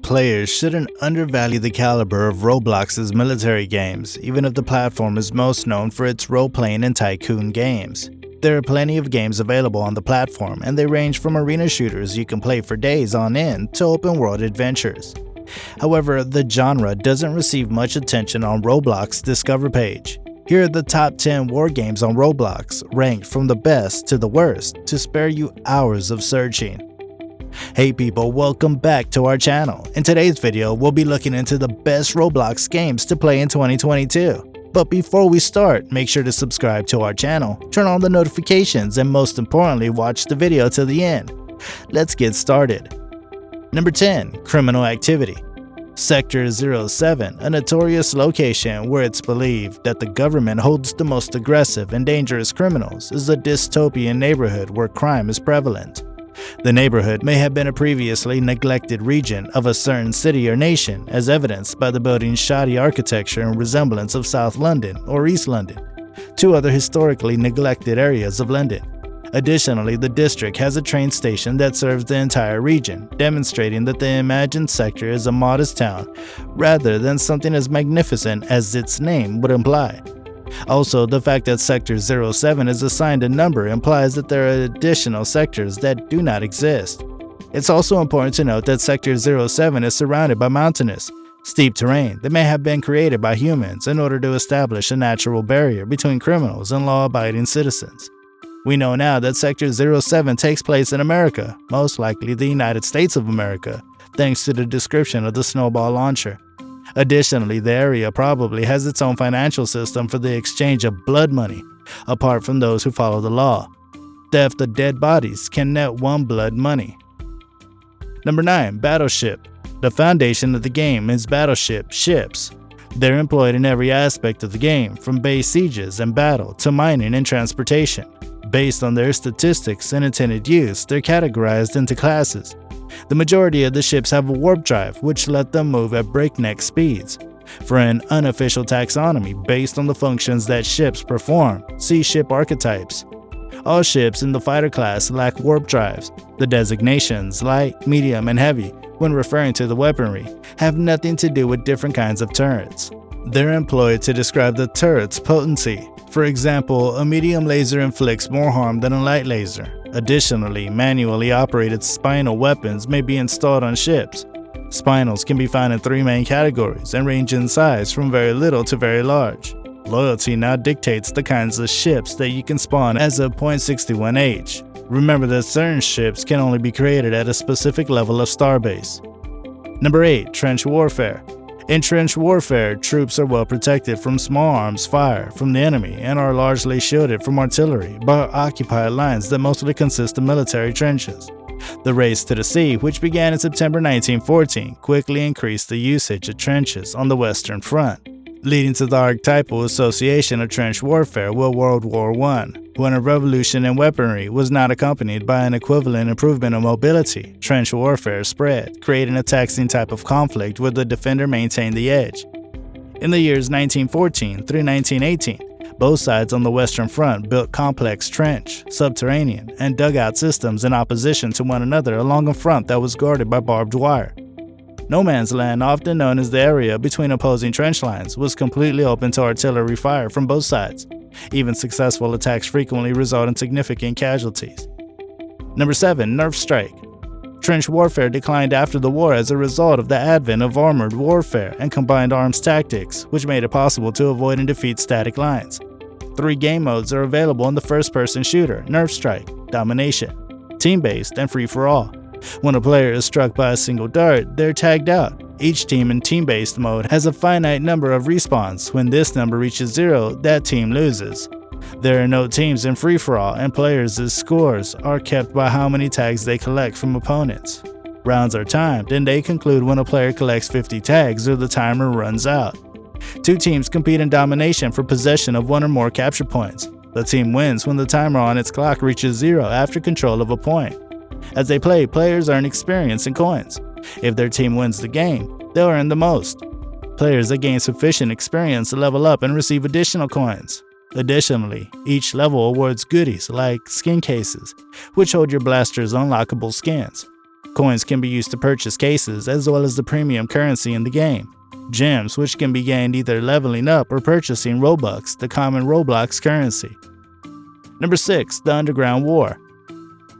Players shouldn't undervalue the caliber of Roblox's military games, even if the platform is most known for its role-playing and tycoon games. There are plenty of games available on the platform, and they range from arena shooters you can play for days on end to open-world adventures. However, the genre doesn't receive much attention on Roblox's Discover page. Here are the top 10 war games on Roblox, ranked from the best to the worst, to spare you hours of searching. Hey people, welcome back to our channel. In today's video, we'll be looking into the best Roblox games to play in 2022. But before we start, make sure to subscribe to our channel, turn on the notifications, and most importantly, watch the video till the end. Let's get started. Number 10. Criminal Activity. Sector 07, a notorious location where it's believed that the government holds the most aggressive and dangerous criminals, is a dystopian neighborhood where crime is prevalent. The neighborhood may have been a previously neglected region of a certain city or nation, as evidenced by the building's shoddy architecture and resemblance of South London or East London, two other historically neglected areas of London. Additionally, the district has a train station that serves the entire region, demonstrating that the imagined sector is a modest town rather than something as magnificent as its name would imply. Also, the fact that Sector 07 is assigned a number implies that there are additional sectors that do not exist. It's also important to note that Sector 07 is surrounded by mountainous, steep terrain that may have been created by humans in order to establish a natural barrier between criminals and law-abiding citizens. We know now that Sector 07 takes place in America, most likely the United States of America, thanks to the description of the snowball launcher. Additionally, the area probably has its own financial system for the exchange of blood money, apart from those who follow the law. Theft of dead bodies can net 1 blood money. Number 9. Battleship. The foundation of the game is battleship ships. They're employed in every aspect of the game, from base sieges and battle to mining and transportation. Based on their statistics and intended use, they're categorized into classes. The majority of the ships have a warp drive, which let them move at breakneck speeds. For an unofficial taxonomy based on the functions that ships perform, see ship archetypes. All ships in the fighter class lack warp drives. The designations light, medium, and heavy, when referring to the weaponry, have nothing to do with different kinds of turrets. They're employed to describe the turret's potency. For example, a medium laser inflicts more harm than a light laser. Additionally, manually operated spinal weapons may be installed on ships. Spinals can be found in 3 main categories and range in size from very little to very large. Loyalty now dictates the kinds of ships that you can spawn as a .61H. Remember that certain ships can only be created at a specific level of starbase. Number 8. Trench Warfare. In trench warfare, troops are well protected from small arms fire from the enemy and are largely shielded from artillery by occupied lines that mostly consist of military trenches. The race to the sea, which began in September 1914, quickly increased the usage of trenches on the Western Front, leading to the archetypal association of trench warfare with World War I. When a revolution in weaponry was not accompanied by an equivalent improvement in mobility, trench warfare spread, creating a taxing type of conflict where the defender maintained the edge. In the years 1914 through 1918, both sides on the Western Front built complex trench, subterranean, and dugout systems in opposition to one another along a front that was guarded by barbed wire. No man's land, often known as the area between opposing trench lines, was completely open to artillery fire from both sides. Even successful attacks frequently result in significant casualties. Number 7. Nerf Strike. Trench warfare declined after the war as a result of the advent of armored warfare and combined arms tactics, which made it possible to avoid and defeat static lines. 3 game modes are available in the first-person shooter: Nerf Strike, Domination, Team-Based, and Free-for-All. When a player is struck by a single dart, they're tagged out. Each team in team-based mode has a finite number of respawns. When this number reaches 0, that team loses. There are no teams in free-for-all, and players' scores are kept by how many tags they collect from opponents. Rounds are timed, and they conclude when a player collects 50 tags or the timer runs out. 2 teams compete in domination for possession of 1 or more capture points. The team wins when the timer on its clock reaches 0 after control of a point. As they play, players earn experience and coins. If their team wins the game, they'll earn the most. Players that gain sufficient experience level up and receive additional coins. Additionally, each level awards goodies like skin cases, which hold your blaster's unlockable skins. Coins can be used to purchase cases as well as the premium currency in the game. Gems, which can be gained either leveling up or purchasing Robux, the common Roblox currency. Number 6. The Underground War.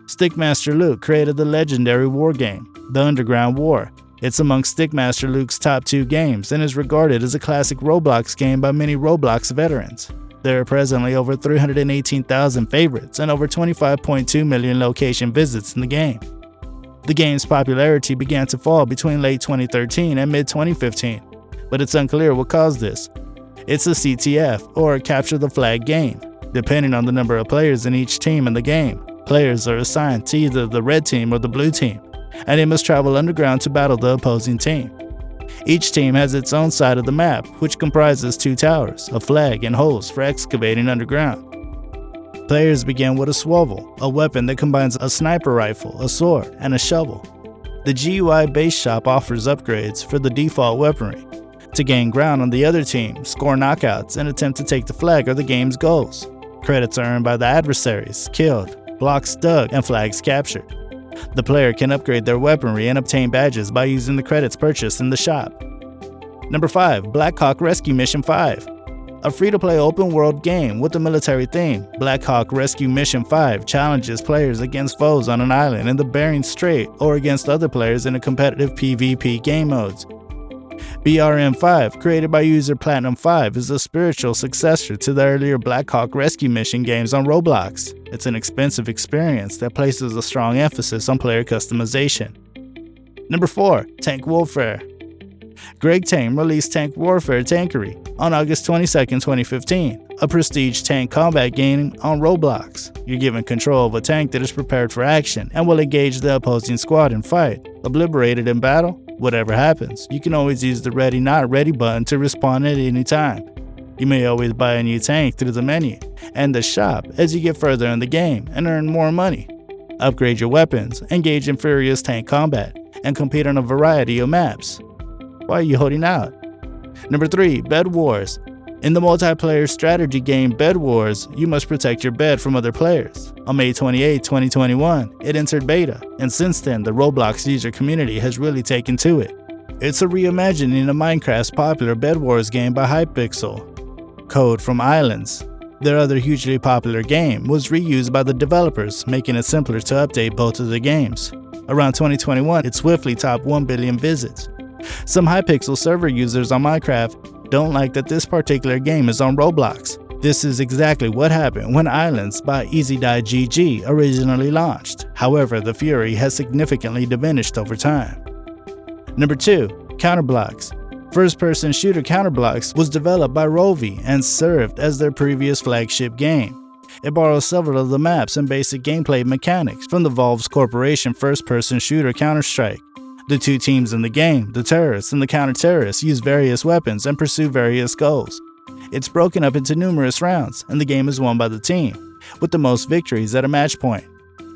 Stickmaster Luke created the legendary war game, The Underground War. It's amongst Stickmaster Luke's top 2 games and is regarded as a classic Roblox game by many Roblox veterans. There are presently over 318,000 favorites and over 25.2 million location visits in the game. The game's popularity began to fall between late 2013 and mid-2015, but it's unclear what caused this. It's a CTF, or Capture the Flag game. Depending on the number of players in each team in the game, players are assigned to either the red team or the blue team, and they must travel underground to battle the opposing team. Each team has its own side of the map, which comprises 2 towers, a flag, and holes for excavating underground. Players begin with a swivel, a weapon that combines a sniper rifle, a sword, and a shovel. The GUI base shop offers upgrades for the default weaponry. To gain ground on the other team, score knockouts, and attempt to take the flag are the game's goals. Credits are earned by the adversaries, killed, blocks dug, and flags captured. The player can upgrade their weaponry and obtain badges by using the credits purchased in the shop. Number 5. Black Hawk Rescue Mission 5. A free-to-play open-world game with a military theme, Black Hawk Rescue Mission 5 challenges players against foes on an island in the Bering Strait or against other players in a competitive PvP game modes. BRM5, created by user Platinum5, is a spiritual successor to the earlier Black Hawk Rescue Mission games on Roblox. It's an expensive experience that places a strong emphasis on player customization. Number 4. Tank Warfare. Greg Tame released Tank Warfare Tankery on August 22, 2015, a prestige tank combat game on Roblox. You're given control of a tank that is prepared for action and will engage the opposing squad in fight. Obliterated in battle? Whatever happens, you can always use the Ready Not Ready button to respawn at any time. You may always buy a new tank through the menu and the shop as you get further in the game and earn more money. Upgrade your weapons, engage in furious tank combat, and compete on a variety of maps. Why are you holding out? Number 3. Bed Wars. In the multiplayer strategy game Bed Wars, you must protect your bed from other players. On May 28, 2021, it entered beta, and since then the Roblox user community has really taken to it. It's a reimagining of Minecraft's popular Bed Wars game by Hypixel. Code from Islands. Their other hugely popular game was reused by the developers, making it simpler to update both of the games. Around 2021, it swiftly topped 1 billion visits. Some Hypixel server users on Minecraft don't like that this particular game is on Roblox. This is exactly what happened when Islands by EasyDieGG originally launched. However, the fury has significantly diminished over time. Number 2. Counterblocks. First-person shooter Counterblocks was developed by Rovi and served as their previous flagship game. It borrows several of the maps and basic gameplay mechanics from the Valve's Corporation first-person shooter Counter-Strike. The 2 teams in the game, the terrorists and the counter-terrorists, use various weapons and pursue various goals. It's broken up into numerous rounds, and the game is won by the team, with the most victories at a match point.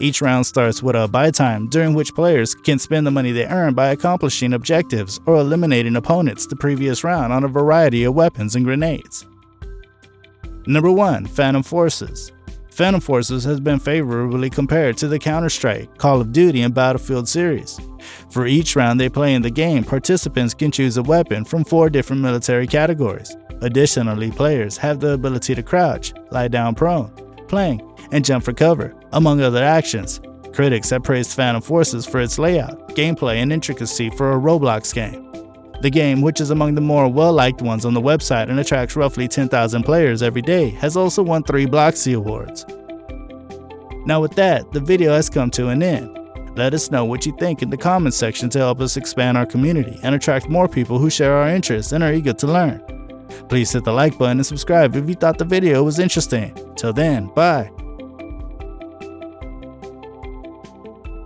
Each round starts with a buy time, during which players can spend the money they earn by accomplishing objectives or eliminating opponents the previous round on a variety of weapons and grenades. Number 1. Phantom Forces. Phantom Forces has been favorably compared to the Counter-Strike, Call of Duty, and Battlefield series. For each round they play in the game, participants can choose a weapon from 4 different military categories. Additionally, players have the ability to crouch, lie down prone, plank, and jump for cover, among other actions. Critics have praised Phantom Forces for its layout, gameplay, and intricacy for a Roblox game. The game, which is among the more well-liked ones on the website and attracts roughly 10,000 players every day, has also won 3 Bloxy Awards. Now with that, the video has come to an end. Let us know what you think in the comments section to help us expand our community and attract more people who share our interests and are eager to learn. Please hit the like button and subscribe if you thought the video was interesting. Till then, bye.